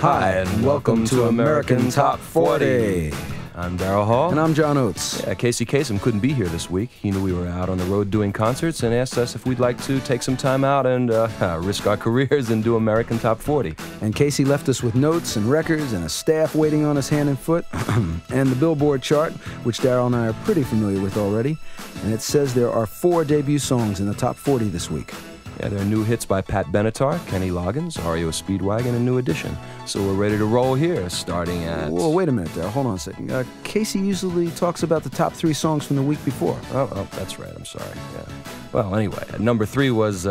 Hi, and welcome to American Top 40. I'm Daryl Hall. And I'm John Oates. Yeah, Casey Kasem couldn't be here this week. He knew we were out on the road doing concerts and asked us if we'd like to take some time out and risk our careers and do American Top 40. And Casey left us with notes and records and a staff waiting on us hand and foot, and the Billboard chart, which Daryl and I are pretty familiar with already. And it says there are 4 debut songs in the top 40 this week. Yeah, there are new hits by Pat Benatar, Kenny Loggins, REO Speedwagon, and New Edition. So we're ready to roll here, starting at... Whoa, wait a minute there. Hold on a second. Casey usually talks about the top 3 songs from the week before. Oh, that's right. I'm sorry. Yeah. Well, anyway, at number 3 was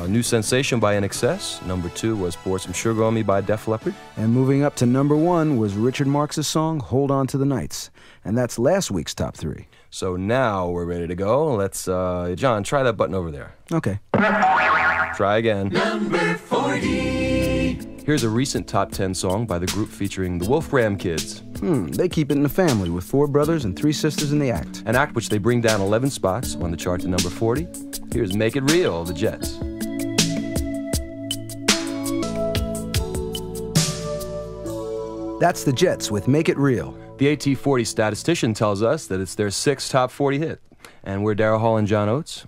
New Sensation by NXS. Number 2 was Pour Some Sugar on Me by Def Leppard. And moving up to number 1 was Richard Marx's song, Hold On to the Nights. And that's last week's top 3. So now we're ready to go. Let's, John, try that button over there. Okay. Try again. Number 40. Here's a recent top 10 song by the group featuring the Wolfram Kids. They keep it in the family with 4 brothers and 3 sisters in the act. An act which they bring down 11 spots on the chart to number 40. Here's Make It Real, the Jets. That's the Jets with Make It Real. The AT40 statistician tells us that it's their 6th top 40 hit. And we're Daryl Hall and John Oates.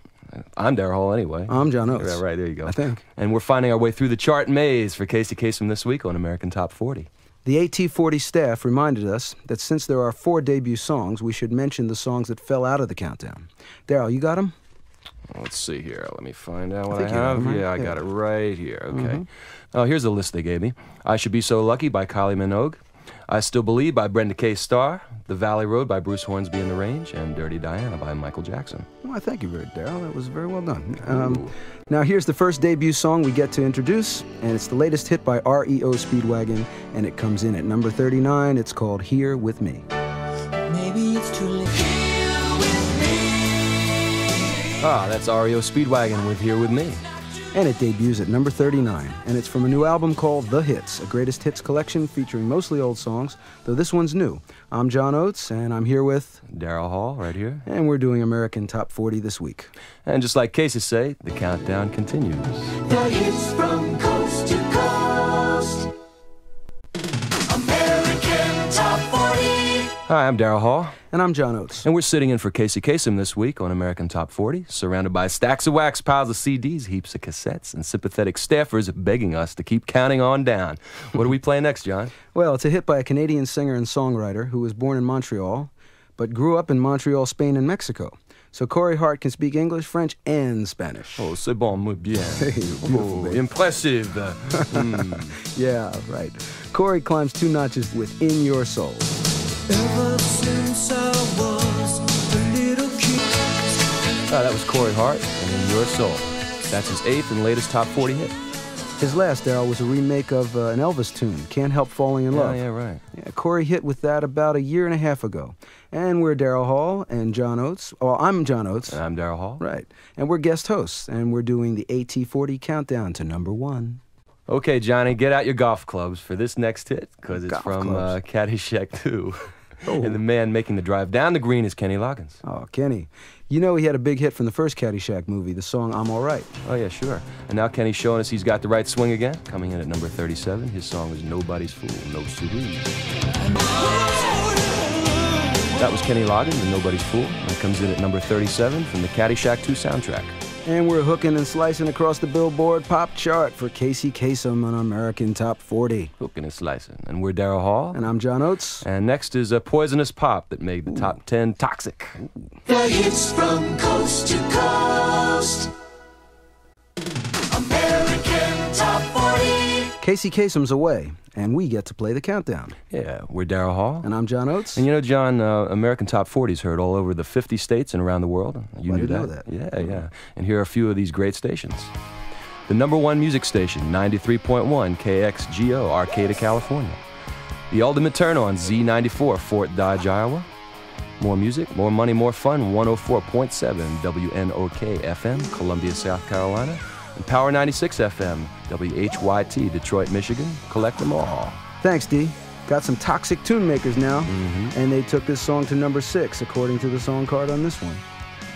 I'm Daryl Hall anyway. I'm John Oates. Yeah, right, there you go. I think. And we're finding our way through the chart maze for Casey Kasem this week on American Top 40. The AT40 staff reminded us that since there are 4 debut songs, we should mention the songs that fell out of the countdown. Daryl, you got them? Let's see here. Let me find out what I think you have. have 'em, right? Yeah, I got it right here. Okay. Oh, here's a list they gave me. I Should Be So Lucky by Kylie Minogue. I Still Believe by Brenda K. Starr, The Valley Road by Bruce Hornsby and the Range, and Dirty Diana by Michael Jackson. Well, thank you, Daryl. That was very well done. Now, here's the first debut song we get to introduce, and it's the latest hit by REO Speedwagon, and it comes in at number 39. It's called Here With Me. Maybe it's too late. Here with me. Ah, that's REO Speedwagon with Here With Me. And it debuts at number 39, and it's from a new album called The Hits, a greatest hits collection featuring mostly old songs, though this one's new. I'm John Oates, and I'm here with... Daryl Hall, right here. And we're doing American Top 40 this week. And just like Casey say, the countdown continues. The hits from coast to coast. American Top 40. Hi, I'm Daryl Hall. And I'm John Oates. And we're sitting in for Casey Kasem this week on American Top 40, surrounded by stacks of wax, piles of CDs, heaps of cassettes, and sympathetic staffers begging us to keep counting on down. What do we play next, John? Well, it's a hit by a Canadian singer and songwriter who was born in Montreal, but grew up in Montreal, Spain, and Mexico. So Corey Hart can speak English, French, and Spanish. Oh, c'est bon, muy bien. Hey, beautiful, baby. Impressive. Yeah, right. Corey climbs 2 notches with In Your Soul. Ever since I was a little kid. That was Corey Hart and In Your Soul. That's his 8th and latest top 40 hit. His last, Daryl, was a remake of an Elvis tune, Can't Help Falling in Love. Yeah, right. Yeah, Corey hit with that about a year and a half ago. And we're Daryl Hall and John Oates. Well, I'm John Oates. And I'm Daryl Hall. Right. And we're guest hosts, and we're doing the AT40 countdown to number 1. Okay, Johnny, get out your golf clubs for this next hit, because it's Golf from clubs. Caddyshack 2. Oh. And the man making the drive down the green is Kenny Loggins. Oh, Kenny. You know he had a big hit from the first Caddyshack movie, the song I'm All Right. Oh, yeah, sure. And now Kenny's showing us he's got the right swing again. Coming in at number 37, his song is Nobody's Fool, No Siree. That was Kenny Loggins and Nobody's Fool. That comes in at number 37 from the Caddyshack 2 soundtrack. And we're hooking and slicing across the Billboard pop chart for Casey Kasem on American Top 40. Hooking and slicing. And we're Daryl Hall. And I'm John Oates. And next is a Poisonous Pop that made the top 10 Toxic. The hits from coast to coast. American Top 40. Casey Kasem's away, and we get to play the countdown. Yeah, we're Daryl Hall. And I'm John Oates. And you know, John, American Top 40's heard all over the 50 states and around the world. You I knew didn't that? know that. Yeah. And here are a few of these great stations. The number 1 music station, 93.1 KXGO, Arcata, California. The ultimate turn on Z94, Fort Dodge, Iowa. More music, more money, more fun, 104.7 WNOK FM, Columbia, South Carolina. And Power 96 FM, WHYT, Detroit, Michigan. Collect them all. Thanks, D. Got some toxic tune makers now, and they took this song to number 6, according to the song card on this one.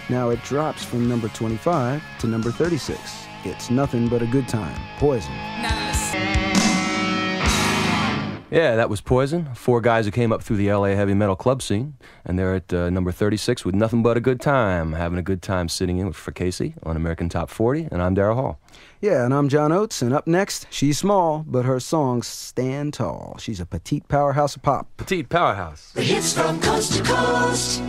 Now it drops from number 25 to number 36. It's Nothing But a Good Time, Poison. Yeah, that was Poison. 4 guys who came up through the LA heavy metal club scene, and they're at number 36 with Nothing But a Good Time, having a good time sitting in for Casey on American Top 40, and I'm Daryl Hall. Yeah, and I'm John Oates, and up next, she's small, but her songs stand tall. She's a petite powerhouse of pop. Petite powerhouse. The hits from coast to coast.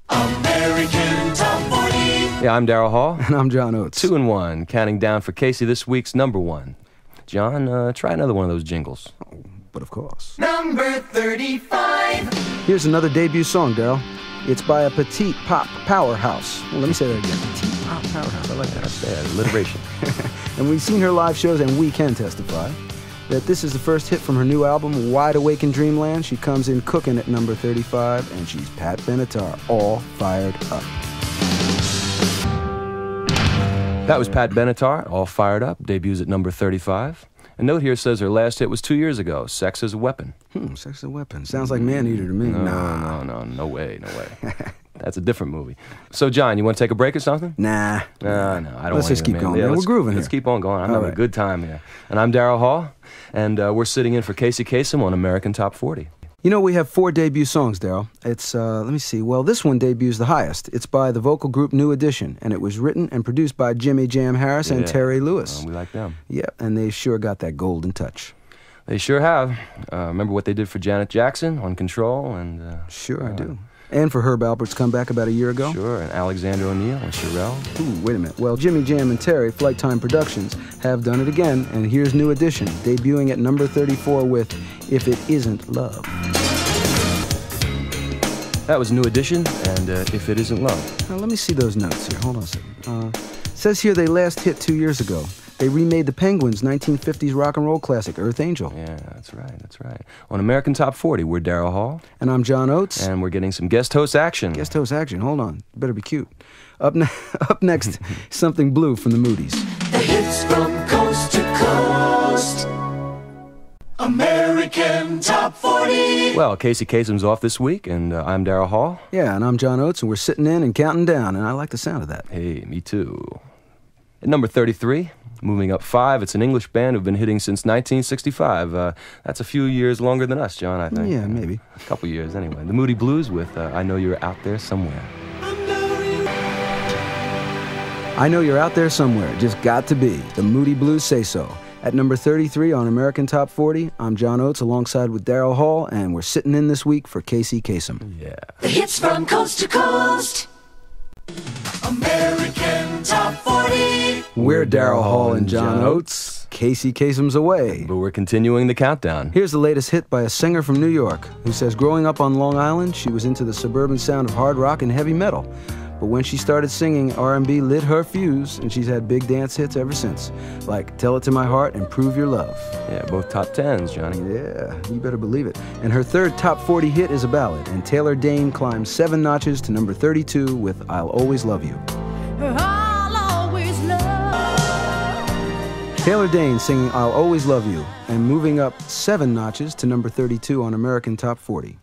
American Top 40. Yeah, I'm Daryl Hall. And I'm John Oates. 2 and 1, counting down for Casey this week's number 1. John, try another one of those jingles. Oh, but of course. Number 35. Here's another debut song, Daryl. It's by a petite pop powerhouse. Well, let me say that again. Petite pop powerhouse. I like that. That's bad. Alliteration. And we've seen her live shows, and we can testify that this is the first hit from her new album, Wide Awake in Dreamland. She comes in cooking at number 35, and she's Pat Benatar, all fired up. That was Pat Benatar, All Fired Up, debuts at number 35. A note here says her last hit was 2 years ago, Sex as a Weapon. Sex as a Weapon. Sounds like Man-Eater to me. No way. That's a different movie. So, John, you want to take a break or something? Nah. No, I don't want Let's just keep going. Yeah, We're grooving Let's here. keep on going. I'm having a good time here. And I'm Daryl Hall, and we're sitting in for Casey Kasem on American Top 40. You know, we have 4 debut songs, Daryl. It's, let me see. Well, this one debuts the highest. It's by the vocal group New Edition, and it was written and produced by Jimmy Jam Harris and Terry Lewis. We like them. Yeah, and they sure got that golden touch. They sure have. Remember what they did for Janet Jackson on Control? And Sure, I do. And for Herb Alpert's comeback about a year ago. Sure, and Alexander O'Neill and Sherelle. Ooh, wait a minute. Well, Jimmy Jam and Terry, Flight Time Productions, have done it again, and here's New Edition, debuting at number 34 with If It Isn't Love. That was New Edition, and If It Isn't Love. Now, let me see those notes here. Hold on a second. It says here they last hit 2 years ago. They remade the Penguins' 1950s rock and roll classic, Earth Angel. Yeah, that's right. On American Top 40, we're Daryl Hall. And I'm John Oates. And we're getting some guest host action. Guest host action. Hold on. Better be cute. Up next, Something Blue from the Moodies. The hits from coast to coast. American Top 40. Well, Casey Kasem's off this week, and I'm Daryl Hall. Yeah, and I'm John Oates, and we're sitting in and counting down, and I like the sound of that. Hey, me too. At number 33, moving up 5, it's an English band who've been hitting since 1965. That's a few years longer than us, John, I think. Yeah, maybe. A couple years, anyway. The Moody Blues with I Know You're Out There Somewhere. I Know You're Out There Somewhere. Just got to be. The Moody Blues Say So. At number 33 on American Top 40, I'm John Oates alongside with Daryl Hall, and we're sitting in this week for Casey Kasem. Yeah. The hits from coast to coast. American Top 40. We're Daryl Hall and John Oates. Casey Kasem's away. But we're continuing the countdown. Here's the latest hit by a singer from New York who says growing up on Long Island, she was into the suburban sound of hard rock and heavy metal. But when she started singing, R&B lit her fuse, and she's had big dance hits ever since, like Tell It to My Heart and Prove Your Love. Yeah, both top 10s, Johnny. Yeah, you better believe it. And her third top 40 hit is a ballad, and Taylor Dayne climbs 7 notches to number 32 with I'll Always Love You. I'll always love. Taylor Dayne singing I'll Always Love You, and moving up 7 notches to number 32 on American Top 40.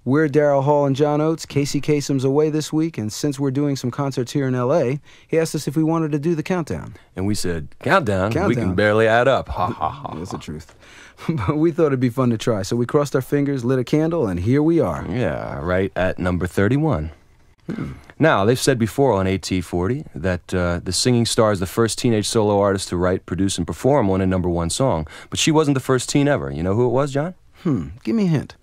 We're Daryl Hall and John Oates. Casey Kasem's away this week, and since we're doing some concerts here in L.A., he asked us if we wanted to do the countdown. And we said, countdown? We can barely add up. Ha, ha, ha. That's the truth. But we thought it'd be fun to try, so we crossed our fingers, lit a candle, and here we are. Yeah, right at number 31. Now, they've said before on AT40 that the singing star is the first teenage solo artist to write, produce, and perform on a number 1 song. But she wasn't the first teen ever. You know who it was, John? Give me a hint.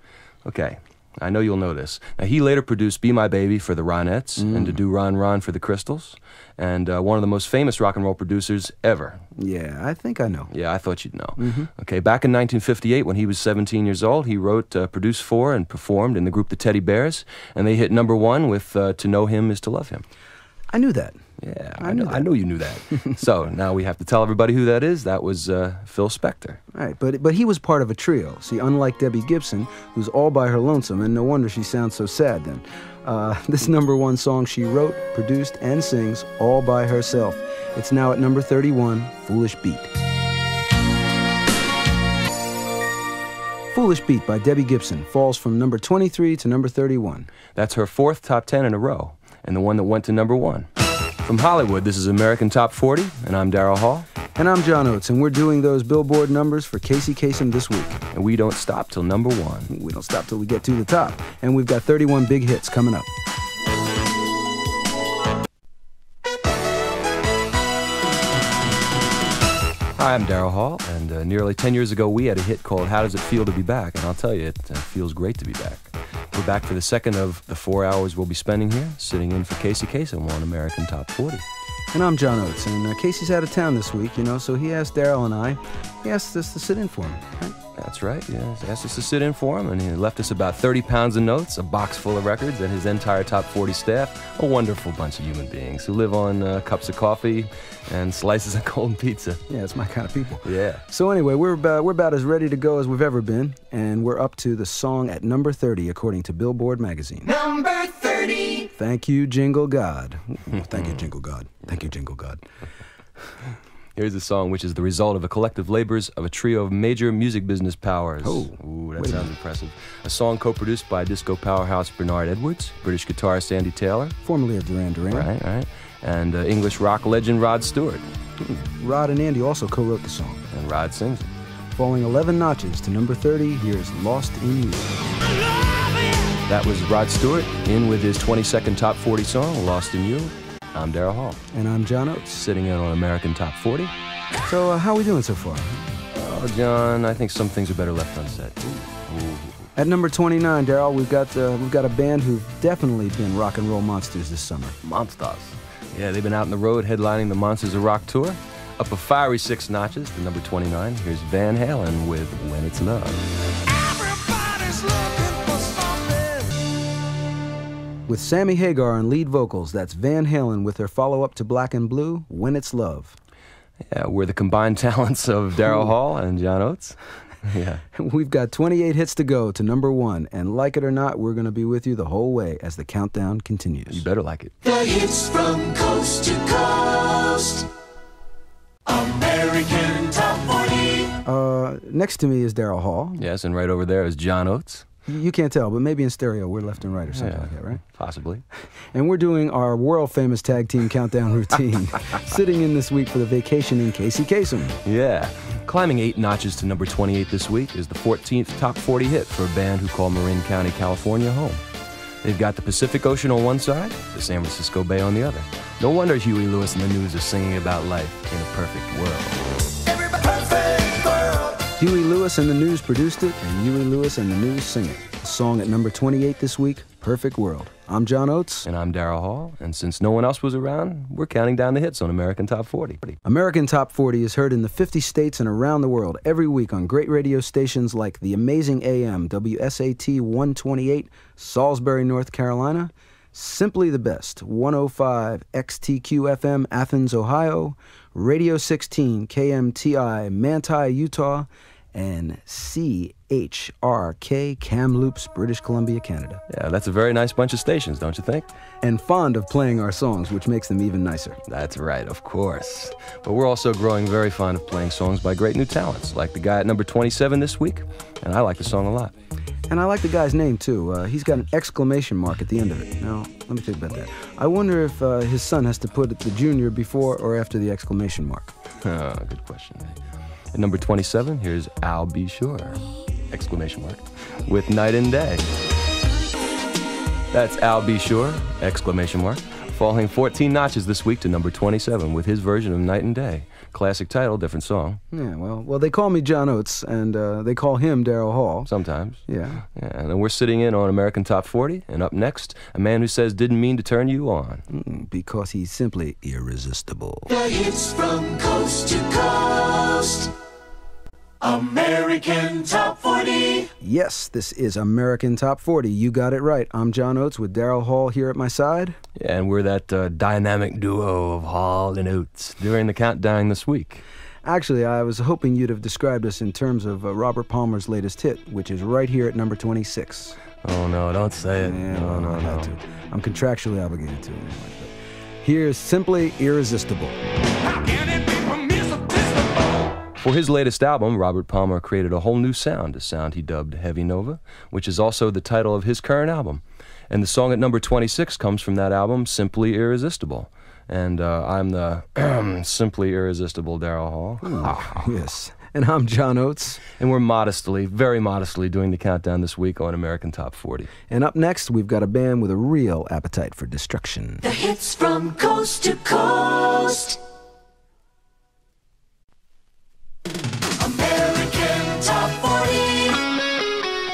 Okay. I know you'll know this. Now, he later produced Be My Baby for the Ronettes and To Do Ron Ron for the Crystals, and one of the most famous rock and roll producers ever. Yeah, I think I know. Yeah, I thought you'd know. Okay, back in 1958, when he was 17 years old, he wrote, produced for, and performed in the group the Teddy Bears, and they hit number 1 with To Know Him Is to Love Him. I knew that. Yeah, I know you knew that. So now we have to tell everybody who that is. That was Phil Spector. Right, but he was part of a trio. See, unlike Debbie Gibson, who's all by her lonesome, and no wonder she sounds so sad then. This number 1 song she wrote, produced, and sings all by herself. It's now at number 31, Foolish Beat. Foolish Beat by Debbie Gibson falls from number 23 to number 31. That's her 4th top 10 in a row, and the one that went to number 1. From Hollywood, this is American Top 40, and I'm Daryl Hall. And I'm John Oates, and we're doing those Billboard numbers for Casey Kasem this week. And we don't stop till number 1. We don't stop till we get to the top. And we've got 31 big hits coming up. Hi, I'm Daryl Hall, and nearly 10 years ago we had a hit called How Does It Feel to Be Back? And I'll tell you, it feels great to be back. We're back for the second of the 4 hours we'll be spending here, sitting in for Casey Kasem on American Top 40. And I'm John Oates, and Casey's out of town this week, so he asked Daryl and I, he asked us to sit in for him, right? That's right, yeah. He asked us to sit in for him, and he left us about 30 pounds of notes, a box full of records, and his entire Top 40 staff, a wonderful bunch of human beings who live on cups of coffee and slices of cold pizza. Yeah, it's my kind of people. Yeah. So anyway, we're about as ready to go as we've ever been, and we're up to the song at number 30, according to Billboard magazine. Number 30. Thank you, Jingle God. Thank you, Jingle God. Thank you, Jingle God. Here's a song which is the result of a collective labors of a trio of major music business powers. Oh, ooh, that sounds impressive. A song co-produced by disco powerhouse Bernard Edwards, British guitarist Andy Taylor. Formerly of Duran Duran. Right. And English rock legend Rod Stewart. Rod and Andy also co-wrote the song. And Rod sings it. Falling 11 notches to number 30, here's Lost in You. That was Rod Stewart in with his 22nd Top 40 song, Lost in You. I'm Daryl Hall. And I'm John Oates. Sitting in on American Top 40. So, how are we doing so far? Oh, John, I think some things are better left unsaid. Ooh. At number 29, Daryl, we've got a band who've definitely been rock and roll monsters this summer. Monsters. Yeah, they've been out on the road headlining the Monsters of Rock tour. Up a fiery 6 notches to number 29. Here's Van Halen with When It's Love. Everybody's looking for something. With Sammy Hagar on lead vocals, that's Van Halen with their follow-up to Black and Blue, When It's Love. Yeah, we're the combined talents of Daryl Hall and John Oates. Yeah. We've got 28 hits to go to number 1, and like it or not, we're going to be with you the whole way as the countdown continues. You better like it. The hits from coast to coast. American Top 40. Next to me is Daryl Hall. Yes, and right over there is John Oates. You can't tell, but maybe in stereo we're left and right or something like that, right? Possibly. And we're doing our world-famous tag team countdown routine, sitting in this week for the vacationing Casey Kasem. Yeah. Climbing 8 notches to number 28 this week is the 14th Top 40 hit for a band who call Marin County, California home. They've got the Pacific Ocean on one side, the San Francisco Bay on the other. No wonder Huey Lewis and the News are singing about life in a perfect world. Perfect world. Huey Lewis and the News produced it, and Huey Lewis and the News sing it. The song at number 28 this week, Perfect World. I'm John Oates. And I'm Daryl Hall, and since no one else was around, we're counting down the hits on American Top 40. American Top 40 is heard in the 50 states and around the world every week on great radio stations like the amazing AM WSAT 128, Salisbury, North Carolina, Simply the Best 105 XTQ FM, Athens, Ohio, Radio 16 KMTI, Manti, Utah, and CHRK Kamloops, British Columbia, Canada. Yeah, that's a very nice bunch of stations, don't you think? And fond of playing our songs, which makes them even nicer. That's right, of course. But we're also growing very fond of playing songs by great new talents, like the guy at number 27 this week, and I like the song a lot. And I like the guy's name, too. He's got an exclamation mark at the end of it. Now, let me think about that. I wonder if his son has to put the junior before or after the exclamation mark. Oh, good question. At number 27, here's I'll Be Sure, exclamation mark, with Night and Day. That's I'll Be Sure, exclamation mark, falling 14 notches this week to number 27 with his version of Night and Day. Classic title, different song. Yeah, well, they call me John Oates, and they call him Daryl Hall. Sometimes. Yeah. And then we're sitting in on American Top 40, and up next, a man who says didn't mean to turn you on. Because he's simply irresistible. The hits from coast to coast. American Top 40. Yes, this is American Top 40. You got it right. I'm John Oates with Daryl Hall here at my side. Yeah, and we're that dynamic duo of Hall and Oates during the countdown this week. Actually, I was hoping you'd have described us in terms of Robert Palmer's latest hit, which is right here at number 26. Oh, no, don't say it. Yeah, no, I had to. I'm contractually obligated to. Here's Simply Irresistible. How can it be irresistible? For his latest album, Robert Palmer created a whole new sound, a sound he dubbed Heavy Nova, which is also the title of his current album. And the song at number 26 comes from that album, Simply Irresistible. And I'm the simply irresistible Daryl Hall. Yes. And I'm John Oates. And we're modestly, very modestly, doing the countdown this week on American Top 40. And up next, we've got a band with a real appetite for destruction. The hits from coast to coast. American Top 40.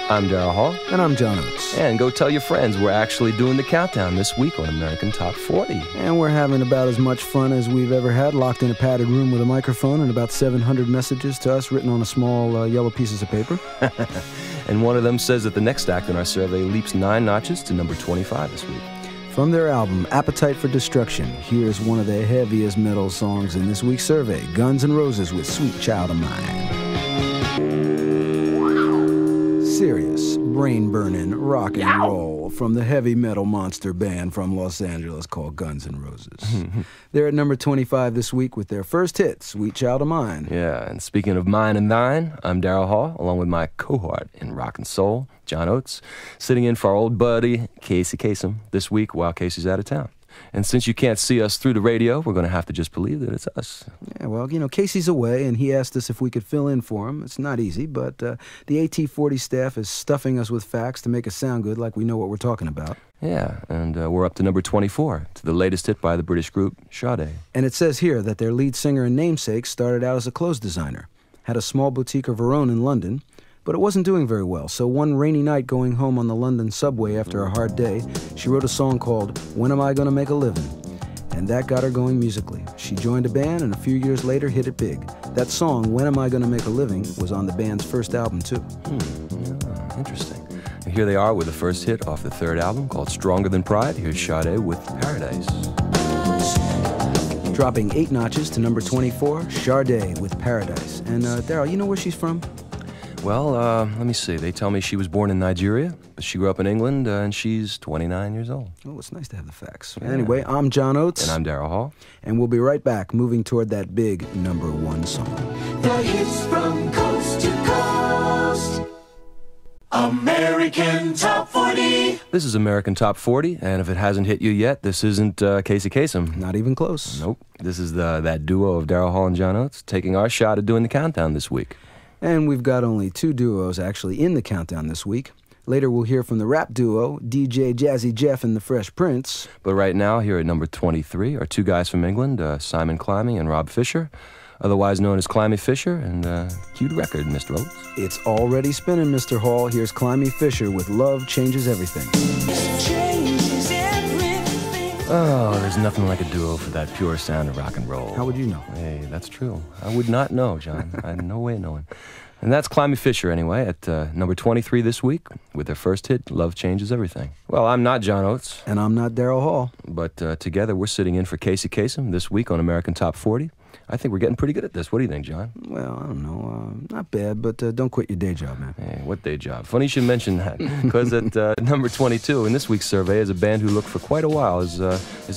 I'm Daryl Hall. And I'm John Oates. And go tell your friends we're actually doing the countdown this week on American Top 40. And we're having about as much fun as we've ever had, locked in a padded room with a microphone and about 700 messages to us written on a small yellow pieces of paper. And one of them says that the next act in our survey leaps 9 notches to number 25 this week. From their album, Appetite for Destruction, here's one of the heaviest metal songs in this week's survey, Guns N' Roses with Sweet Child of Mine. Serious, brain-burning rock and roll from the heavy metal monster band from Los Angeles called Guns N' Roses. They're at number 25 this week with their first hit, Sweet Child of Mine. Yeah, and speaking of mine and thine, I'm Daryl Hall, along with my cohort in rock and soul, John Oates, sitting in for our old buddy, Casey Kasem, this week while Casey's out of town. And since you can't see us through the radio, we're going to have to just believe that it's us. Yeah, well, you know, Casey's away, and he asked us if we could fill in for him. It's not easy, but the AT40 staff is stuffing us with facts to make us sound good like we know what we're talking about. Yeah, and we're up to number 24, to the latest hit by the British group Sade. And it says here that their lead singer and namesake started out as a clothes designer, had a small boutique of her own in London, but it wasn't doing very well, so one rainy night going home on the London subway after a hard day, she wrote a song called When Am I Gonna Make a Living? And that got her going musically. She joined a band and a few years later hit it big. That song, When Am I Gonna Make a Living, was on the band's first album too. Yeah, interesting. And here they are with the first hit off the third album called Stronger Than Pride. Here's Sade with Paradise. Dropping 8 notches to number 24, Sade with Paradise. And Daryl, you know where she's from? Well, let me see. They tell me she was born in Nigeria, but she grew up in England, and she's 29 years old. Oh, it's nice to have the facts. Yeah. Anyway, I'm John Oates. And I'm Daryl Hall. And we'll be right back, moving toward that big number 1 song. The hits from coast to coast. American Top 40. This is American Top 40, and if it hasn't hit you yet, this isn't Casey Kasem. Not even close. Nope. This is that duo of Daryl Hall and John Oates taking our shot at doing the countdown this week. And we've got only 2 duos actually in the countdown this week. Later we'll hear from the rap duo, DJ Jazzy Jeff and the Fresh Prince. But right now, here at number 23 are 2 guys from England, Simon Climie and Rob Fisher, otherwise known as Climie Fisher, and cue the record, Mr. Oates. It's already spinning, Mr. Hall. Here's Climie Fisher with Love Changes Everything. Changes everything. Oh, there's nothing like a duo for that pure sound of rock and roll. How would you know? Hey, that's true. I would not know, John. I had no way of knowing. And that's Climie Fisher, anyway, at number 23 this week, with their first hit, Love Changes Everything. Well, I'm not John Oates. And I'm not Daryl Hall. But together, we're sitting in for Casey Kasem this week on American Top 40. I think we're getting pretty good at this. What do you think, John? Well, I don't know. Not bad, but don't quit your day job, man. Hey, what day job? Funny you should mention that, because at number 22 in this week's survey is a band who looked for quite a while as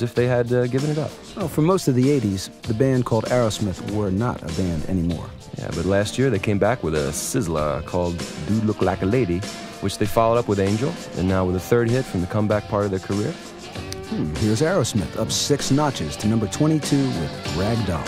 if they had given it up. Well, for most of the 80s, the band called Aerosmith were not a band anymore. Yeah, but last year they came back with a sizzler called Dude Look Like a Lady, which they followed up with Angel, and now with a third hit from the comeback part of their career. Here's Aerosmith, up 6 notches to number 22 with Ragdoll.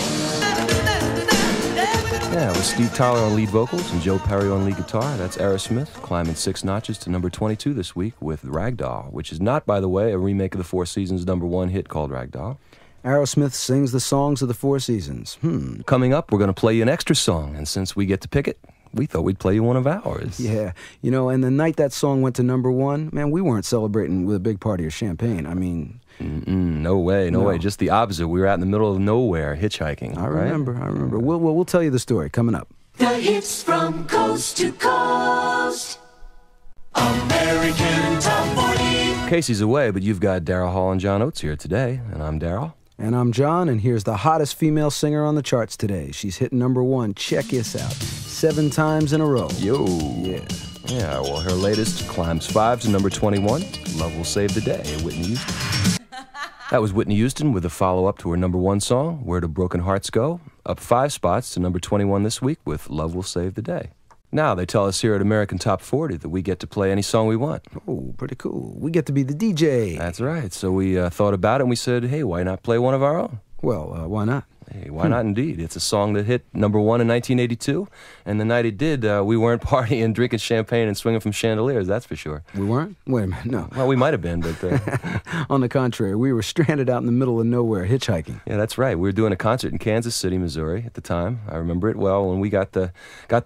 Yeah, with Steve Tyler on lead vocals and Joe Perry on lead guitar, that's Aerosmith, climbing 6 notches to number 22 this week with Ragdoll, which is not, by the way, a remake of the Four Seasons' number 1 hit called Ragdoll. Aerosmith sings the songs of the Four Seasons. Coming up, we're going to play you an extra song, and since we get to pick it, we thought we'd play you one of ours. Yeah, you know, and the night that song went to number 1, man, we weren't celebrating with a big party of champagne. I mean... No way. Just the opposite. We were out in the middle of nowhere hitchhiking. I remember. We'll tell you the story coming up. The hits from coast to coast. American Top 40. Casey's away, but you've got Daryl Hall and John Oates here today, and I'm Daryl. And I'm John, and here's the hottest female singer on the charts today. She's hitting number 1. Check this out. 7 times in a row. Yo. Yeah. Yeah, well, her latest climbs 5 to number 21, Love Will Save the Day, Whitney Houston. That was Whitney Houston with a follow-up to her number 1 song, Where Do Broken Hearts Go? Up 5 spots to number 21 this week with Love Will Save the Day. Now, they tell us here at American Top 40 that we get to play any song we want. Oh, pretty cool. We get to be the DJ. That's right. So we thought about it and we said, hey, why not play one of our own? Well, why not? Hey, why not indeed? It's a song that hit number 1 in 1982, and the night it did, we weren't partying, drinking champagne, and swinging from chandeliers, that's for sure. We weren't? Wait a minute, no. Well, we might have been, but... On the contrary, we were stranded out in the middle of nowhere, hitchhiking. Yeah, that's right. We were doing a concert in Kansas City, Missouri at the time. I remember it well when we got the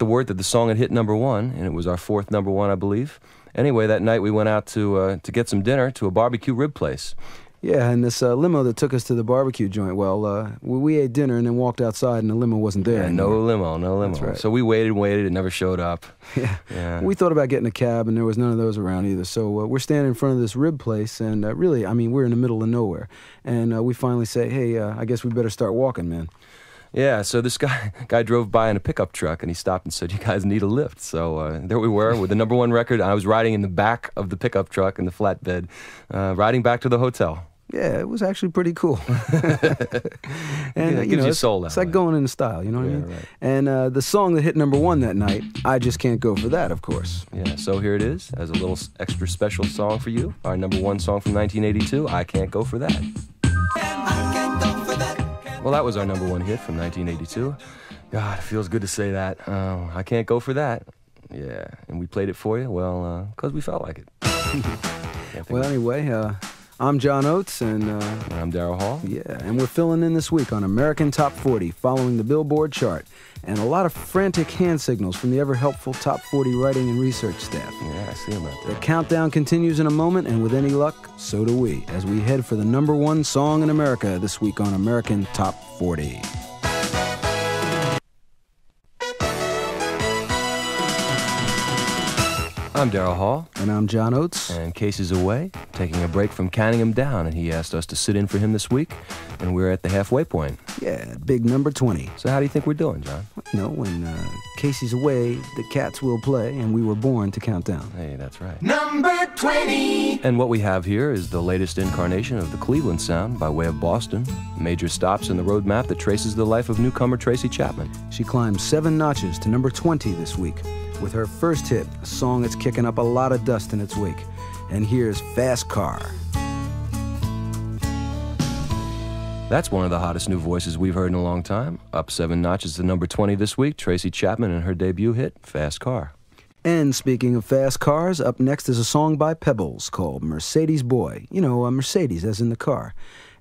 word that the song had hit number 1, and it was our 4th number 1, I believe. Anyway, that night we went out to get some dinner to a barbecue rib place. Yeah, and this limo that took us to the barbecue joint, well, we ate dinner and then walked outside and the limo wasn't there anymore. No limo. That's right. So we waited, it never showed up. Yeah. We thought about getting a cab and there was none of those around either. So we're standing in front of this rib place and really, I mean, we're in the middle of nowhere. And we finally say, hey, I guess we better start walking, man. Yeah, so this guy drove by in a pickup truck, and he stopped and said, you guys need a lift. So there we were with the number 1 record. I was riding in the back of the pickup truck in the flatbed, riding back to the hotel. Yeah, it was actually pretty cool. And it gives you soul that It's like way. going in style, you know what I mean? Right. And the song that hit number 1 that night, I Just Can't Go For That, of course. Yeah, so here it is, as a little extra special song for you. Our number 1 song from 1982, I Can't Go For That. Well, that was our number 1 hit from 1982. God, it feels good to say that. I can't go for that. Yeah, and we played it for you, well, because we felt like it. Well, anyway, I'm John Oates, and I'm Daryl Hall. yeah, and we're filling in this week on American Top 40, following the Billboard chart, and a lot of frantic hand signals from the ever-helpful Top 40 writing and research staff. Yeah, I see him out The there. countdown continues in a moment, and with any luck, so do we, as we head for the number 1 song in America this week on American Top 40. I'm Daryl Hall, And I'm John Oates. and Casey's away, taking a break from counting him down, and he asked us to sit in for him this week, and we're at the halfway point. Yeah, big number 20. So how do you think we're doing, John? You know, when Casey's away, the cats will play, and we were born to count down. Hey, that's right. Number 20. And what we have here is the latest incarnation of the Cleveland sound by way of Boston, major stops in the road map that traces the life of newcomer Tracy Chapman. She climbed 7 notches to number 20 this week with her first hit, a song that's kicking up a lot of dust in its wake. And here's Fast Car. That's one of the hottest new voices we've heard in a long time. Up 7 notches to number 20 this week, Tracy Chapman and her debut hit, Fast Car. And speaking of fast cars, up next is a song by Pebbles called Mercedes Boy. You know, Mercedes as in the car.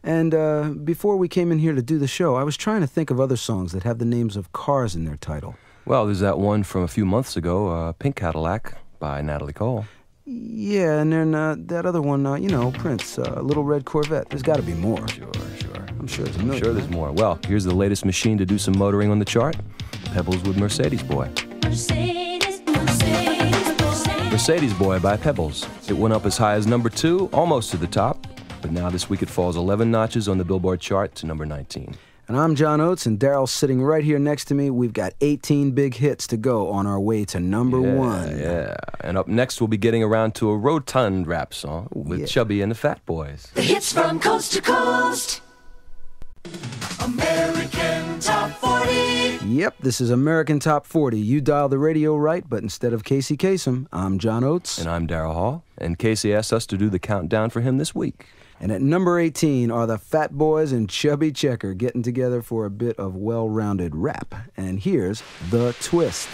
And before we came in here to do the show, I was trying to think of other songs that have the names of cars in their title. Well, there's that one from a few months ago, Pink Cadillac by Natalie Cole. Yeah, and then that other one, you know, Prince, Little Red Corvette. There's got to be more. Sure. I'm sure there's a million. Sure there's more. Well, here's the latest machine to do some motoring on the chart. Pebbles with Mercedes Boy. Mercedes Boy by Pebbles. It went up as high as number 2, almost to the top. But now this week it falls 11 notches on the Billboard chart to number 19. And I'm John Oates, and Daryl's sitting right here next to me. We've got 18 big hits to go on our way to number 1. Yeah. And up next, we'll be getting around to a rotund rap song with Chubby and the Fat Boys. The hits from coast to coast. American Top 40. Yep, this is American Top 40. You dial the radio right, but instead of Casey Kasem, I'm John Oates. And I'm Daryl Hall. And Casey asked us to do the countdown for him this week. And at number 18 are the Fat Boys and Chubby Checker getting together for a bit of well-rounded rap. And here's The Twist.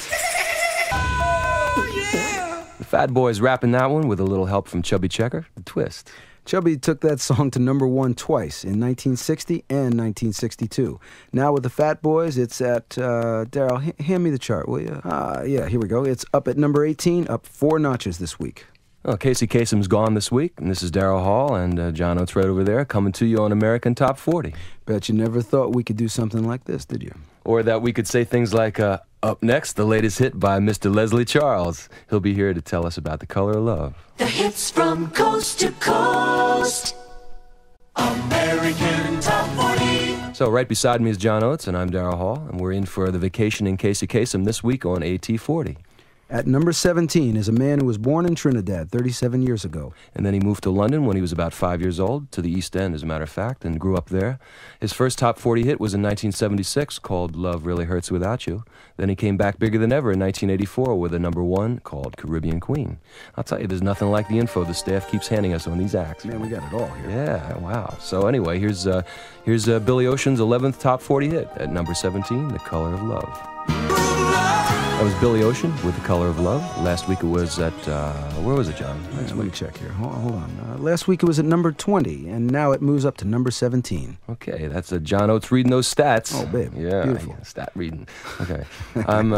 The Fat Boys rapping that one with a little help from Chubby Checker, The Twist. Chubby took that song to number 1 twice, in 1960 and 1962. Now with the Fat Boys, it's at, Daryl, hand me the chart, will you? Yeah, here we go. It's up at number 18, up 4 notches this week. Well, Casey Kasem's gone this week, and this is Daryl Hall and John Oates right over there coming to you on American Top 40. Bet you never thought we could do something like this, did you? Or that we could say things like, up next, the latest hit by Mr. Leslie Charles. He'll be here to tell us about The Color of Love. The hits from coast to coast. American Top 40. So right beside me is John Oates, and I'm Daryl Hall, and we're in for the vacation in Casey Kasem this week on AT40. At number 17 is a man who was born in Trinidad 37 years ago. And then he moved to London when he was about 5 years old, to the East End, as a matter of fact, and grew up there. His first top 40 hit was in 1976, called Love Really Hurts Without You. Then he came back bigger than ever in 1984 with a number one called Caribbean Queen. I'll tell you, there's nothing like the info the staff keeps handing us on these acts. Man, we got it all here. Yeah, wow. So anyway, here's Billy Ocean's 11th top 40 hit at number 17, The Color of Love. That was Billy Ocean with The Color of Love. Last week it was at, where was it, John? Let me check here. Hold on. Last week it was at number 20, and now it moves up to number 17. Okay, that's John Oates reading those stats. Oh, babe. Yeah, Beautiful. Stat reading. Okay. I'm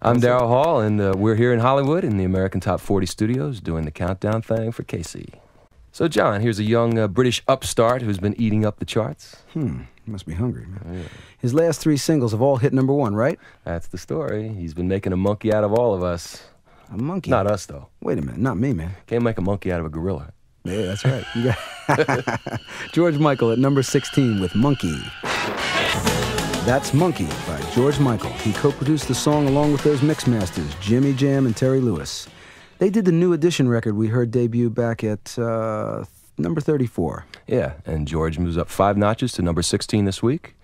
Daryl Hall, and we're here in Hollywood in the American Top 40 Studios doing the countdown thing for Casey. So, John, here's a young British upstart who's been eating up the charts. He must be hungry, man. Oh, yeah. His last 3 singles have all hit number 1, right? That's the story. He's been making a monkey out of all of us. A monkey? Not us, though. Wait a minute, not me, man. Can't make a monkey out of a gorilla. Yeah, that's right. You got George Michael at number 16 with Monkey. That's Monkey by George Michael. He co-produced the song along with those mix masters, Jimmy Jam and Terry Lewis. They did the New Edition record we heard debut back at number 34. Yeah, and George moves up 5 notches to number 16 this week.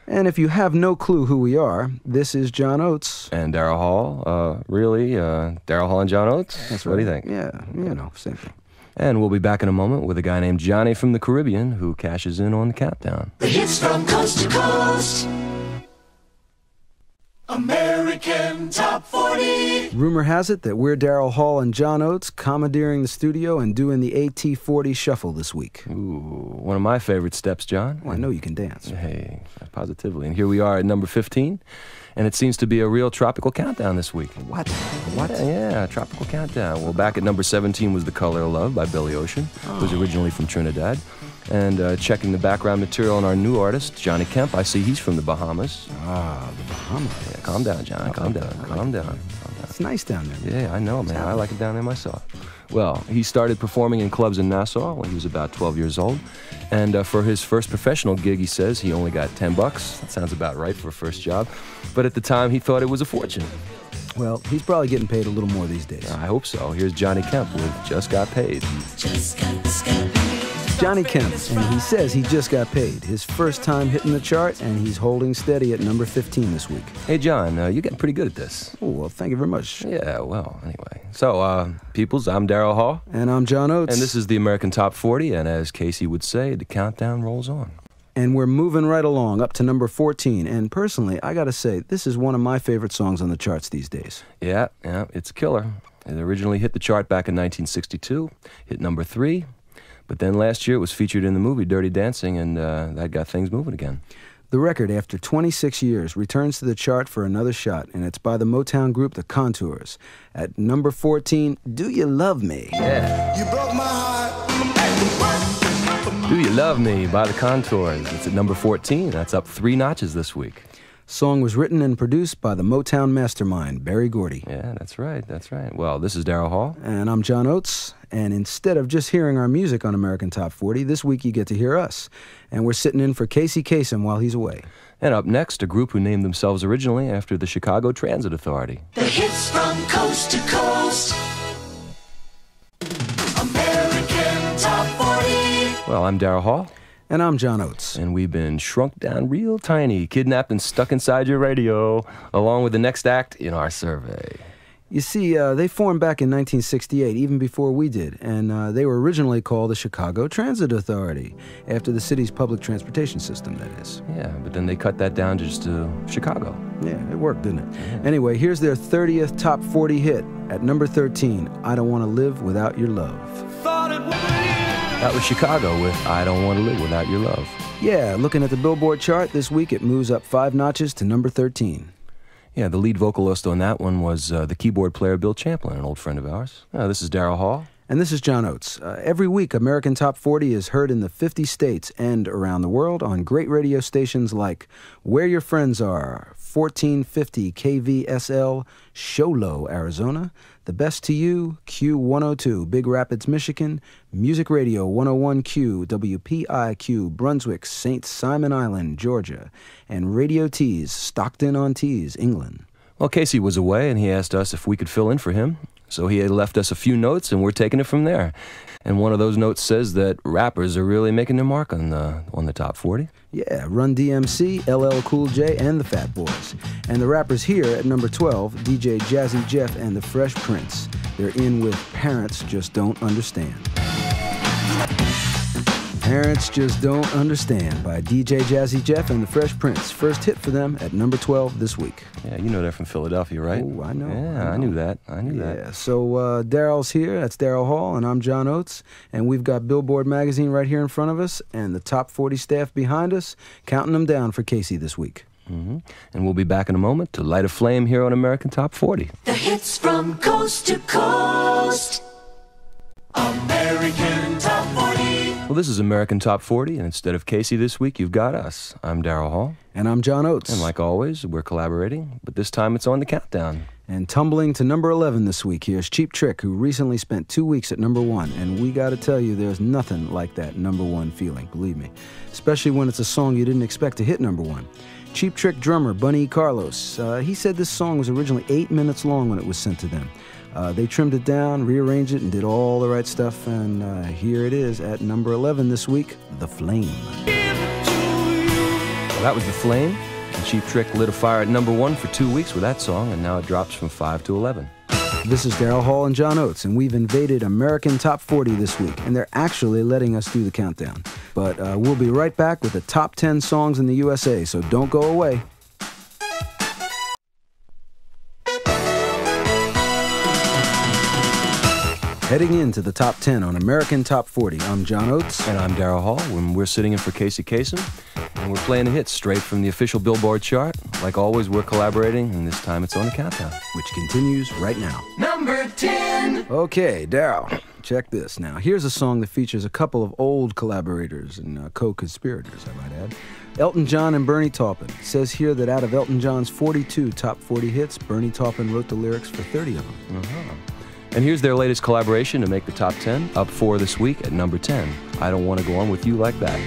And if you have no clue who we are, this is John Oates. And Daryl Hall, really? Daryl Hall and John Oates? That's What right. do you think? Yeah, same thing. And we'll be back in a moment with a guy named Johnny from the Caribbean who cashes in on the countdown. The hits from coast to coast. American Top 40. Rumor has it that we're Daryl Hall and John Oates commandeering the studio and doing the AT-40 shuffle this week. Ooh, one of my favorite steps, John. Well, I know you can dance. Hey, positively. And here we are at number 15, and it seems to be a real tropical countdown this week. What? Yeah, tropical countdown. Well, back at number 17 was The Color of Love by Billy Ocean, who was originally from Trinidad. And checking the background material on our new artist, Johnny Kemp, I see he's from the Bahamas. Ah, the Bahamas. Yeah, calm down, John. Calm down. It's nice down there. Yeah, I know, man. I like it down there myself. Well, he started performing in clubs in Nassau when he was about 12 years old. And for his first professional gig, he says he only got $10. That sounds about right for a first job. But at the time, he thought it was a fortune. Well, he's probably getting paid a little more these days. I hope so. Here's Johnny Kemp with Just Got Paid. Johnny Kemp, and he says he just got paid. His first time hitting the chart, and he's holding steady at number 15 this week. Hey, John, you're getting pretty good at this. Oh, well, thank you very much. Yeah, well, anyway. So, peoples, I'm Daryl Hall. And I'm John Oates. And this is the American Top 40, and as Casey would say, the countdown rolls on. And we're moving right along up to number 14. And personally, I gotta say, this is one of my favorite songs on the charts these days. Yeah, it's a killer. It originally hit the chart back in 1962, hit number 3. But then last year it was featured in the movie Dirty Dancing, and that got things moving again. The record, after 26 years, returns to the chart for another shot, and it's by the Motown group The Contours. At number 14, Do You Love Me? Yeah. You broke my heart. Do You Love Me by The Contours. It's at number 14. That's up 3 notches this week. Song was written and produced by the Motown mastermind, Berry Gordy. Yeah, that's right. Well, this is Daryl Hall. And I'm John Oates. And instead of just hearing our music on American Top 40, this week you get to hear us. And we're sitting in for Casey Kasem while he's away. And up next, a group who named themselves originally after the Chicago Transit Authority. The hits from coast to coast. American Top 40. Well, I'm Daryl Hall. And I'm John Oates. And we've been shrunk down real tiny, kidnapped and stuck inside your radio, along with the next act in our survey. You see, they formed back in 1968, even before we did, and they were originally called the Chicago Transit Authority, after the city's public transportation system, that is. Yeah, but then they cut that down to just Chicago. Yeah, it worked, didn't it? Yeah. Anyway, here's their 30th top 40 hit. At number 13, I Don't Want to Live Without Your Love. That was Chicago with I Don't Want to Live Without Your Love. Yeah, looking at the Billboard chart this week, it moves up 5 notches to number 13. Yeah, the lead vocalist on that one was the keyboard player Bill Champlin, an old friend of ours. This is Daryl Hall. And this is John Oates. Every week, American Top 40 is heard in the 50 states and around the world on great radio stations like Where Your Friends Are, 1450 KVSL, Show Low, Arizona, The Best to You, Q102, Big Rapids, Michigan, Music Radio 101Q, WPIQ, Brunswick, St. Simon Island, Georgia, and Radio Tees, Stockton-on-Tees, England. Well, Casey was away, and he asked us if we could fill in for him. So he had left us a few notes, and we're taking it from there. And one of those notes says that rappers are really making their mark on the top 40. Yeah, Run DMC, LL Cool J, and the Fat Boys. And the rappers here at number 12, DJ Jazzy Jeff and the Fresh Prince. They're in with Parents Just Don't Understand. Parents Just Don't Understand by DJ Jazzy Jeff and the Fresh Prince. First hit for them at number 12 this week. Yeah, you know they're from Philadelphia, right? Oh, I know. Yeah, I knew that. Yeah, so Daryl's here. That's Daryl Hall, and I'm John Oates. And we've got Billboard magazine right here in front of us and the top 40 staff behind us, counting them down for Casey this week. Mm-hmm. And we'll be back in a moment to light a flame here on American Top 40. The hits from coast to coast. American Top 40. Well, this is American Top 40, and instead of Casey this week, you've got us. I'm Daryl Hall. And I'm John Oates. And like always, we're collaborating, but this time it's on the countdown. And tumbling to number 11 this week, here's Cheap Trick, who recently spent 2 weeks at number 1. And we got to tell you, there's nothing like that number 1 feeling, believe me. Especially when it's a song you didn't expect to hit number 1. Cheap Trick drummer Bunny Carlos, he said this song was originally 8 minutes long when it was sent to them. They trimmed it down, rearranged it, and did all the right stuff, and here it is at number 11 this week, The Flame. Well, that was The Flame, and Cheap Trick lit a fire at number 1 for 2 weeks with that song, and now it drops from 5 to 11. This is Daryl Hall and John Oates, and we've invaded American Top 40 this week, and they're actually letting us do the countdown. But we'll be right back with the top 10 songs in the USA, so don't go away. Heading into the top 10 on American Top 40, I'm John Oates. And I'm Daryl Hall, and we're sitting in for Casey Kasem. And we're playing the hits straight from the official Billboard chart. Like always, we're collaborating, and this time it's on the countdown. Which continues right now. Number 10. Okay, Daryl, check this. Now, here's a song that features a couple of old collaborators and co-conspirators, I might add. Elton John and Bernie Taupin. It says here that out of Elton John's 42 top 40 hits, Bernie Taupin wrote the lyrics for 30 of them. And here's their latest collaboration to make the top 10, up 4 this week at number 10. I Don't Want to Go On With You Like That.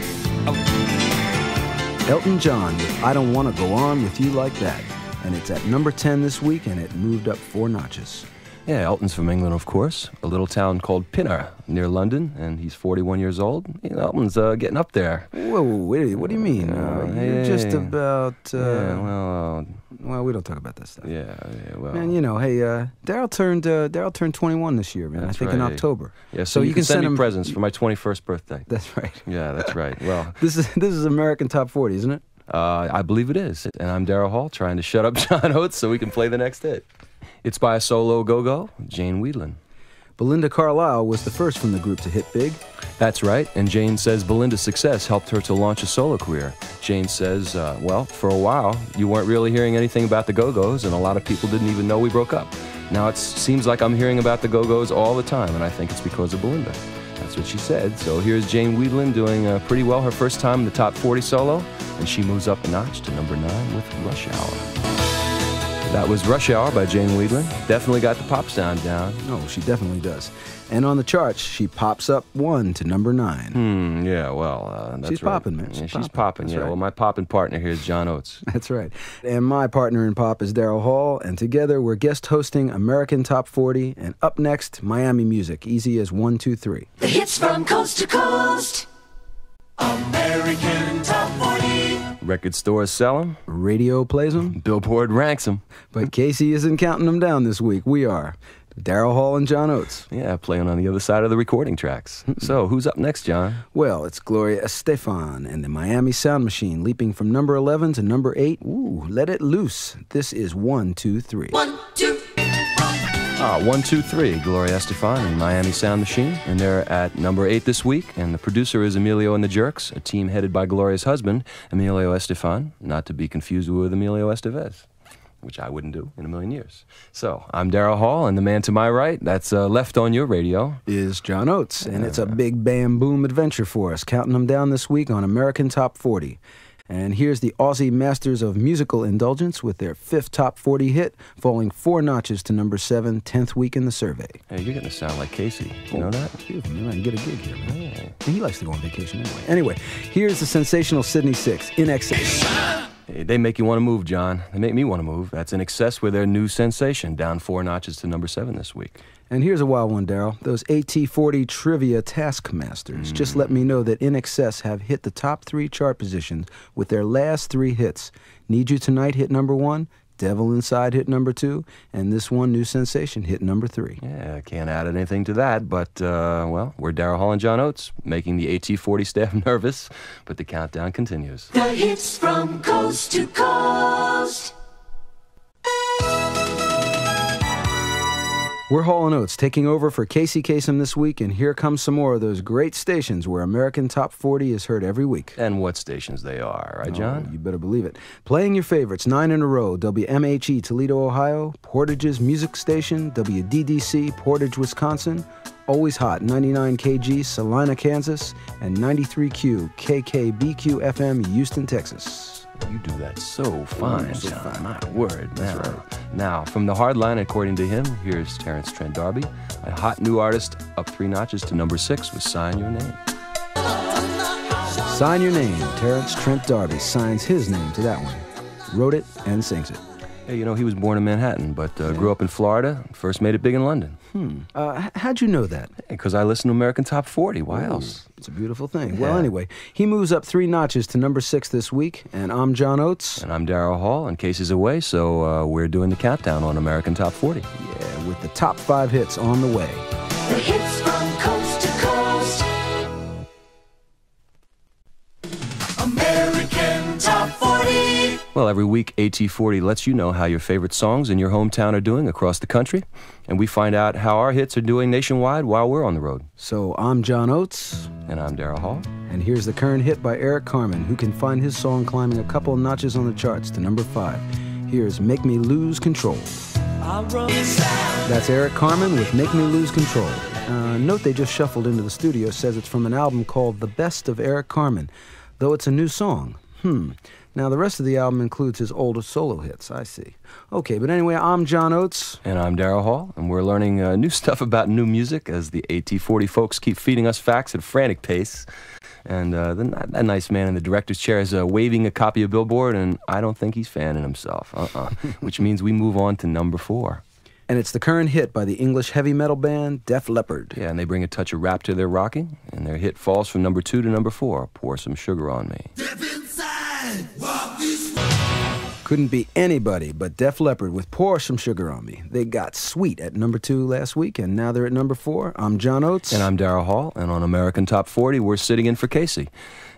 Elton John with I Don't Want to Go On With You Like That. And it's at number 10 this week, and it moved up 4 notches. Yeah, Elton's from England, of course, a little town called Pinner near London, and he's 41 years old. You know, Elton's getting up there. Whoa, wait, what do you mean? You're just about... well, we don't talk about that stuff. Yeah, well... Man, you know, hey, Daryl turned 21 this year, man. That's I think right. in October. Yeah, so you can send me presents for my 21st birthday. That's right. Yeah, that's right. Well... This is American Top 40, isn't it? I believe it is. And I'm Daryl Hall, trying to shut up John Oates so we can play the next hit. It's by a solo go-go, Jane Wiedlin. Belinda Carlisle was the first from the group to hit big. That's right, and Jane says Belinda's success helped her to launch a solo career. Jane says, well, for a while, you weren't really hearing anything about the Go-Go's, and a lot of people didn't even know we broke up. Now it seems like I'm hearing about the Go-Go's all the time, and I think it's because of Belinda. That's what she said. So here's Jane Wiedlin doing pretty well her first time in the top 40 solo, and she moves up a notch to number 9 with Rush Hour. That was Rush Hour by Jane Wiedlin. Definitely got the pop sound down. Oh, she definitely does. And on the charts, she pops up 1 to number 9. Yeah, well, that's she's right. popping, man. Yeah, she's popping, yeah. Right. Well, my popping partner here is John Oates. That's right. And my partner in pop is Daryl Hall, and together we're guest hosting American Top 40, and up next, Miami music, easy as 1, 2, 3. The hits from coast to coast. American Top 40. Record stores sell them. Radio plays them. Billboard ranks them. But Casey isn't counting them down this week. We are. Daryl Hall and John Oates. Yeah, playing on the other side of the recording tracks. So, who's up next, John? Well, it's Gloria Estefan and the Miami Sound Machine, leaping from number 11 to number 8. Ooh, Let It Loose. This is 1, 2, 3. 1, 2, 1, 2, 3, Gloria Estefan and Miami Sound Machine, and they're at number 8 this week, and the producer is Emilio and the Jerks, a team headed by Gloria's husband, Emilio Estefan, not to be confused with Emilio Estevez, which I wouldn't do in a million years. So, I'm Daryl Hall, and the man to my right, that's left on your radio, is John Oates, and it's a big bam boom adventure for us, counting them down this week on American Top 40. And here's the Aussie Masters of Musical Indulgence with their 5th top 40 hit, falling 4 notches to number 7, 10th week in the survey. Hey, you're going to sound like Casey. You know that? Excuse me, man, I can get a gig here, man. He likes to go on vacation anyway. Anyway, here's the sensational Sydney Six, In Excess. Hey, they make you want to move, John. They make me want to move. That's In Excess with their new sensation, down 4 notches to number 7 this week. And here's a wild one, Daryl. Those AT40 trivia taskmasters just let me know that In Excess have hit the top 3 chart positions with their last 3 hits. Need You Tonight hit number 1, Devil Inside hit number 2, and this one, New Sensation, hit number 3. Yeah, can't add anything to that, but, well, we're Daryl Hall and John Oates, making the AT40 staff nervous, but the countdown continues. The hits from coast to coast. We're Hall and Oates taking over for Casey Kasem this week, and here comes some more of those great stations where American Top 40 is heard every week. And what stations they are, right, John? Oh, you better believe it. Playing your favorites, 9 in a row, WMHE Toledo, Ohio, Portage's Music Station, WDDC, Portage, Wisconsin, Always Hot, 99 KG, Salina, Kansas, and 93Q, KKBQ FM, Houston, Texas. You do that so fine, so John. fine. My word. That's now, right. Now, from the hard line, according to him, here's Terrence Trent D'Arby, a hot new artist, up 3 notches to number 6 with Sign Your Name. Sign Your Name. Terrence Trent D'Arby signs his name to that one. Wrote it and sings it. Hey, you know, he was born in Manhattan, but grew up in Florida, first made it big in London. How'd you know that? Because I listen to American Top 40. Why else? It's a beautiful thing. Well, anyway, he moves up 3 notches to number 6 this week, and I'm John Oates. And I'm Daryl Hall, and Casey's away, so we're doing the countdown on American Top 40. Yeah, with the top 5 hits on the way. The hits from coast to coast. American Top 40. Well, every week, AT40 lets you know how your favorite songs in your hometown are doing across the country, and we find out how our hits are doing nationwide while we're on the road. So I'm John Oates. And I'm Daryl Hall. And here's the current hit by Eric Carmen, who can find his song climbing a couple notches on the charts to number 5. Here's Make Me Lose Control. That's Eric Carmen with Make Me Lose Control. Note they just shuffled into the studio says it's from an album called The Best of Eric Carmen, though it's a new song. Now, the rest of the album includes his older solo hits, I see. Okay, but anyway, I'm John Oates. And I'm Daryl Hall, and we're learning new stuff about new music as the AT40 folks keep feeding us facts at a frantic pace. And that nice man in the director's chair is waving a copy of Billboard, and I don't think he's fanning himself. Which means we move on to number 4. And it's the current hit by the English heavy metal band Def Leppard. Yeah, and they bring a touch of rap to their rocking, and their hit falls from number 2 to number 4, Pour Some Sugar on Me. Couldn't be anybody but Def Leppard with Pour Some Sugar on Me. They got Sweet at number 2 last week, and now they're at number 4. I'm John Oates. And I'm Daryl Hall, and on American Top 40, we're sitting in for Casey.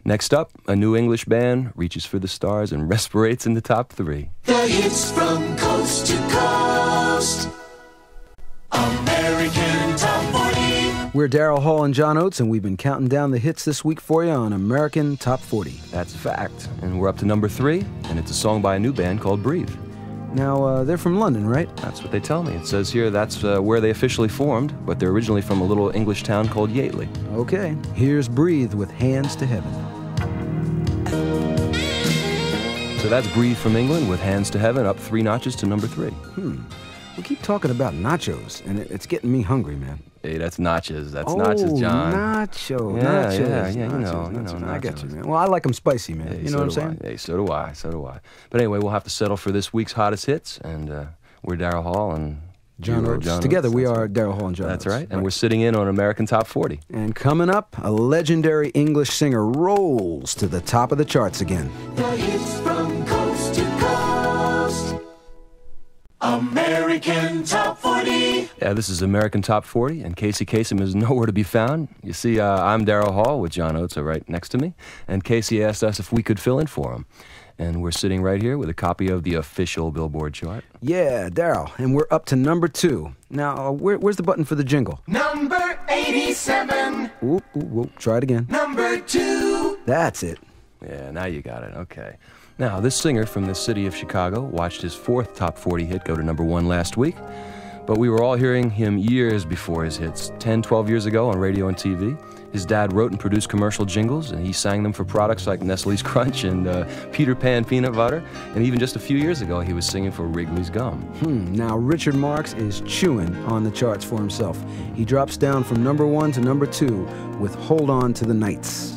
Next up, a new English band reaches for the stars and respirates in the top 3. The hits from coast to coast. American Top 40. We're Daryl Hall and John Oates, and we've been counting down the hits this week for you on American Top 40. That's a fact. And we're up to number 3, and it's a song by a new band called Breathe. Now, they're from London, right? That's what they tell me. It says here that's where they officially formed, but they're originally from a little English town called Yateley. Okay, here's Breathe with Hands to Heaven. So that's Breathe from England with Hands to Heaven, up 3 notches to number 3. We keep talking about nachos, and it's getting me hungry, man. Hey, that's Notches. That's Notches, John. Nachos. Yeah, you nachos, know, nachos. I get you, nachos. man. Well, I like them spicy, man. Hey, you know what I'm saying? Hey, so do I. But anyway, we'll have to settle for this week's hottest hits, and we're Daryl Hall and John Oates. Together we are Daryl Hall and John That's Oates. right, and we're sitting in on American Top 40. And coming up, a legendary English singer rolls to the top of the charts again. The hits from coast to coast. American Top 40. Yeah, this is American Top 40, and Casey Kasem is nowhere to be found. You see, I'm Daryl Hall with John Oates right next to me, and Casey asked us if we could fill in for him. And we're sitting right here with a copy of the official Billboard chart. Yeah, Daryl, and we're up to number 2. Now, where's the button for the jingle? Number 87. Whoop, try it again. Number 2. That's it. Yeah, now you got it. Okay. Now, this singer from the city of Chicago watched his 4th top 40 hit go to number 1 last week, but we were all hearing him years before his hits, 10, 12 years ago on radio and TV. His dad wrote and produced commercial jingles, and he sang them for products like Nestle's Crunch and Peter Pan Peanut Butter, and even just a few years ago, he was singing for Wrigley's Gum. Now, Richard Marx is chewing on the charts for himself. He drops down from number 1 to number 2 with Hold On to the Nights.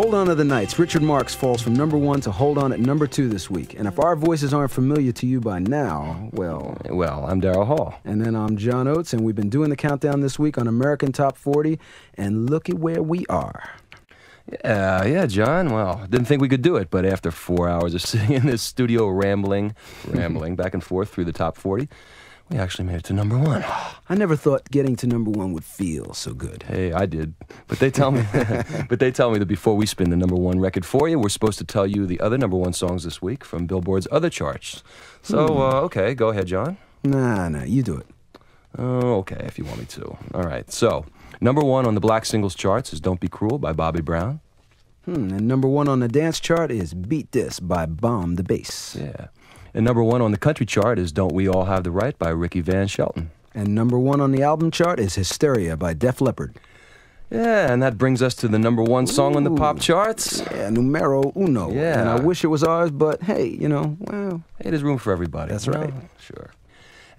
Hold On to the Nites. Richard Marx falls from number 1 to Hold On at number 2 this week. And if our voices aren't familiar to you by now, well... Well, I'm Daryl Hall. And then I'm John Oates, and we've been doing the countdown this week on American Top 40, and look at where we are. Yeah, John. Well, didn't think we could do it, but after 4 hours of sitting in this studio rambling back and forth through the top 40, we actually made it to number 1. I never thought getting to number 1 would feel so good. Hey, I did. But they tell me that before we spin the number 1 record for you, we're supposed to tell you the other number 1 songs this week from Billboard's other charts. So, okay, go ahead, John. Nah, you do it. Oh, okay, if you want me to. All right, so, number 1 on the black singles charts is Don't Be Cruel by Bobby Brown. And number 1 on the dance chart is Beat This by Bomb the Bass. Yeah. And number 1 on the country chart is Don't We All Have the Right by Ricky Van Shelton. And number 1 on the album chart is Hysteria by Def Leppard. Yeah, and that brings us to the number 1 song on the pop charts. Yeah, numero uno. Yeah. And I wish it was ours, but hey, well... Hey, there's room for everybody. That's right. Sure.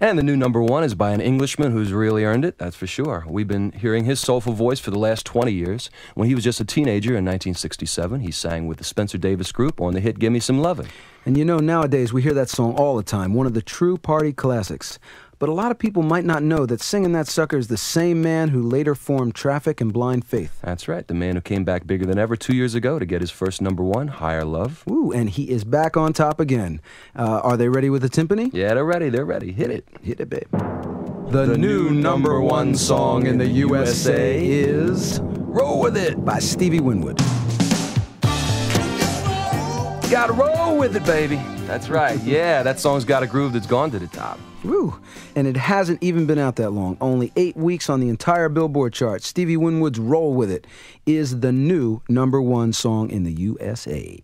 And the new number 1 is by an Englishman who's really earned it, that's for sure. We've been hearing his soulful voice for the last 20 years. When he was just a teenager in 1967, he sang with the Spencer Davis Group on the hit Gimme Some Lovin'. And nowadays we hear that song all the time, one of the true party classics. But a lot of people might not know that singing that sucker is the same man who later formed Traffic and Blind Faith. That's right, the man who came back bigger than ever 2 years ago to get his first number 1, Higher Love. Ooh, and he is back on top again. Are they ready with the timpani? Yeah, they're ready. Hit it. Hit it, babe. The new number 1 song in the USA is... Roll With It by Stevie Winwood. Gotta roll with it, baby. That's right. Yeah, that song's got a groove that's gone to the top. Woo! And it hasn't even been out that long. Only 8 weeks on the entire Billboard chart. Stevie Winwood's Roll With It is the new number 1 song in the USA.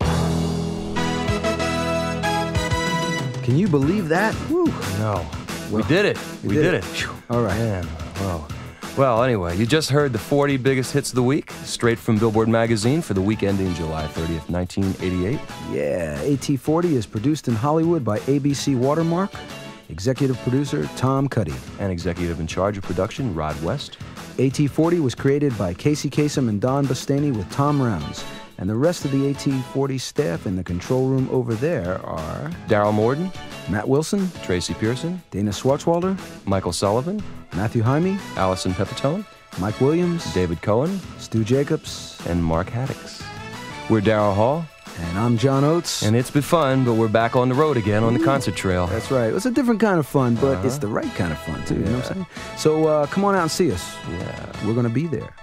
Can you believe that? Woo! No. We did it. We did it. All right. Man, wow. Well, anyway, you just heard the 40 biggest hits of the week, straight from Billboard magazine for the week ending July 30th, 1988. Yeah, AT40 is produced in Hollywood by ABC Watermark. Executive producer, Tom Cuddy. And executive in charge of production, Rod West. AT40 was created by Casey Kasem and Don Bastaney with Tom Rounds. And the rest of the AT40 staff in the control room over there are... Daryl Morden, Matt Wilson, Tracy Pearson, Dana Schwartzwalder, Michael Sullivan, Matthew Jaime, Allison Pepitone, Mike Williams, David Cohen, Stu Jacobs, and Mark Haddix. We're Daryl Hall. And I'm John Oates. And it's been fun, but we're back on the road again on the concert trail. That's right. It's a different kind of fun, but it's the right kind of fun, too. You know what I'm saying? So come on out and see us. Yeah. We're going to be there.